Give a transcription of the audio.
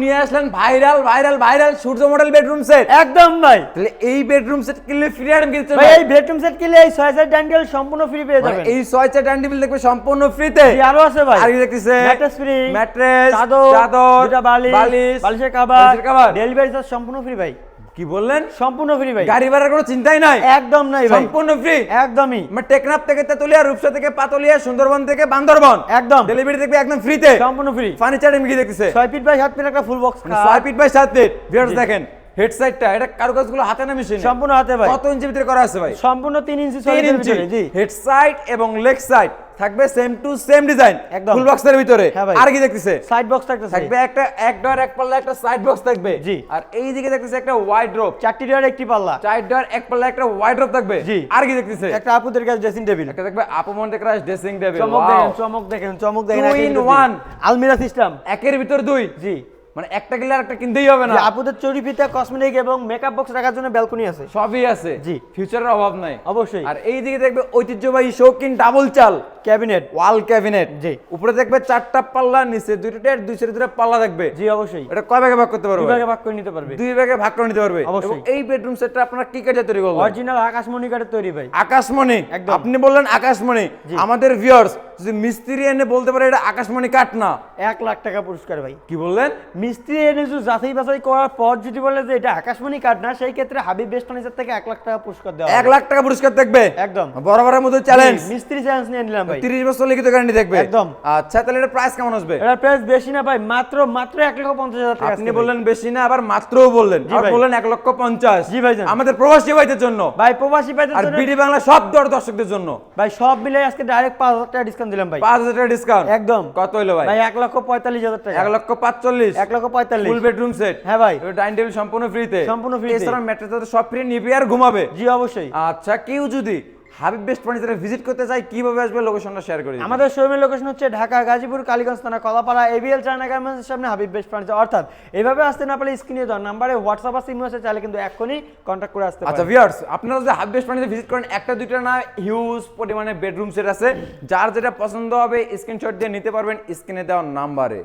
নিয়ে আসলেন viral viral viral সূর্য model bedroom set. একদম ভাই। তাহলে এই বেডরুম সেট কিনলে ফ্রি আইটেম কিনতে ভাই এই বেডরুম সেট কিনলে এই 6 সেট ডাইনিং সম্পূর্ণ ফ্রি পেয়ে যাবেন। এই 6 সেট ডাইনিং টেবিল দেখবে সম্পূর্ণ ফ্রিতে। জি আরো আছে ভাই। আর কি দেখতেছে? ম্যাট্রেস ফ্রি, ম্যাট্রেস, চাদর, দুটো বালিশ, বালিশের কভার, ডেলিভারি চার্জ সম্পূর্ণ ফ্রি ভাই। কি বললেন? সম্পূর্ণ ফ্রি ভাই। গাড়ি ভাড়ার কোনো চিন্তাই নাই? একদম নাই ভাই, সম্পূর্ণ ফ্রি একদমই। মানে টেকনাফ থেকে তেতুলিয়া, রূপসা থেকে পাতলিয়া, সুন্দরবন থেকে বান্দরবন একদম ডেলিভারি দেখবে একদম ফ্রিতে, সম্পূর্ণ ফ্রি। ফার্নিচার এমনি দেখতেছে 6 ফিট বাই 7 ফিট একটা full box 6 feet by 7 feet. Viewers দেখেন হেড সাইডটা, এটা কারুকাজগুলো হাতে না মেশিনে? সম্পূর্ণ হাতে ভাই। কত ইঞ্চি ভিতরে করা আছে ভাই? সম্পূর্ণ 3 ইঞ্চি 3 ইঞ্চি। জি হেড সাইড এবং লেগ সাইড থাকবে সেম টু সেম ডিজাইন, একদম ফুল বক্সের ভিতরে। হ্যাঁ ভাই। আর কি দেখতেছে? সাইড বক্স থাকতেছে, থাকবে একটা এক ডোর এক পাল্লা একটা সাইড বক্স থাকবে। জি। আর এই দিকে দেখতেছে একটা ওয়াইড্রোব, 4টি ডোর একটি পাল্লা, 4 ডোর এক পাল্লা একটা ওয়াইড্রোব থাকবে। জি। আর কি দেখতেছে? একটা আপুদের কাছে ড্রেসিং টেবিল, একটা দেখবে আপমন্টে ক্রাশ ড্রেসিং টেবিল। চমক দেখেন চমক দেখেন চমক দেখেন। 2 in 1 আলমিরা সিস্টেম, একের ভিতর দুই। জি। মানে একটা কিনলে আরেকটা কিনতেই হবে না। যে আপুদের চুরি ফিতা, কসমেটিক এবং মেকআপ বক্স রাখার জন্য ব্যালকনি আছে, সবই আছে। জি। ফিউচারের অভাব নাই অবশ্যই। আর এই দিকে দেখবে ঐতিহ্যবাহী শৌখিন ডাবল চাল ক্যাবিনেট, ওয়াল ক্যাবিনেট। জি। উপরে দেখবে 4টা পাল্লা, নিচে 2টা টের, 2 সাইডে 2টা পাল্লা থাকবে। জি অবশ্যই। এটা কয় ভাগে ভাগ করতে পারবে? 2 ভাগে ভাগ করে নিতে পারবে, 2 ভাগে ভাগ করে নিতে পারবে। অবশ্যই। এবং এই বেডরুম সেটটা আপনারা কি কাঠে তৈরি করবেন? অরিজিনাল আকাশমণি কাঠের তৈরি ভাই। আকাশমণি। একদম। আপনি বললেন আকাশমণি, জি। আমাদের ভিউয়ার্স যদি মিস্ত্রি এনে বলতে পারে এটা আকাশমণি কাঠ না, 1 লাখ টাকা পুরস্কার ভাই। কি বললেন? মিস্ত্রি এনে যদি যাচাই বাছাই করার পর যদি বলে যে এটা আকাশমণি কাঠ না, সেই ক্ষেত্রে হাবিব বেস্ট ফার্নিচার থেকে 1 লাখ টাকা পুরস্কার দেওয়া 1 লাখ টাকা পুরস্কার থাকবে একদম। বরাবরের মতো চ্যালেঞ্জ। মিস্ত্রি চ্যালেঞ্জ নিয়ে নিলাম ভাই। 30 বছর লিখিত গ্যারান্টি থাকবে একদম। আচ্ছা তাহলে এটা প্রাইস কেমন আসবে? এটার প্রাইস বেশি না ভাই, মাত্র 1,50,000 টাকা। আপনি বললেন বেশি না, আবার মাত্রও বললেন, জি আর ভাই। বললেন 1,50,000। জি ভাইজান। আমাদের প্রবাসী ভাইদের জন্য ভাই প্রবাসী ভাইদের আর জন্য বিডি বাংলা সব দর্শকদের জন্য ভাই সব মিলে আজকে ডাইরেক্ট 5,000 টাকা ডিসকাউন্ট দিলাম ভাই। 5,000 টাকা ডিসকাউন্ট। একদম। কত হইলো ভাই? ভাই 1,45,000 টাকা। 1,45,000 1,45,000 ফুল বেডরুম সেট। হ্যাঁ ভাই। ডাইনিং টেবিল সম্পূর্ণ ফ্রিতে, সম্পূর্ণ ফ্রিতে। এছাড়া ম্যাট্রেস সব ফ্রি, নিবে আর ঘুমাবে। জি অবশ্যই। আচ্ছা কেউ যদি হাবিব বেস্ট ফার্নিচারে ভিজিট করতে চায় কিভাবে আসবে? লোকেশনটা শেয়ার করে দিন। আমাদের শোরুমের লোকেশন হচ্ছে ঢাকা গাজীপুর কালীগঞ্জ থানা কলাপাড়া এবিএল চায়না গার্মেন্টসের সামনে হাবিব বেস্ট ফার্নিচার। অর্থাৎ এইভাবে আসতে না পারলে স্ক্রিনে দেওয়া নাম্বারে হোয়াটসঅ্যাপ আছে, ইমো আছে, চাইলে কিন্তু এখনই কন্ট্যাক্ট করে আসতে আচ্ছা পারেন। ভিউয়ার্স, আপনারা যদি হাবিব বেস্ট ফার্নিচার ভিজিট করেন, একটা দুইটা না হিউজ পরিমাণে বেডরুম সেট আছে। যার যেটা পছন্দ হবে স্ক্রিনশট দিয়ে নিতে পারবেন স্ক্রিনে দেওয়া নাম্বারে।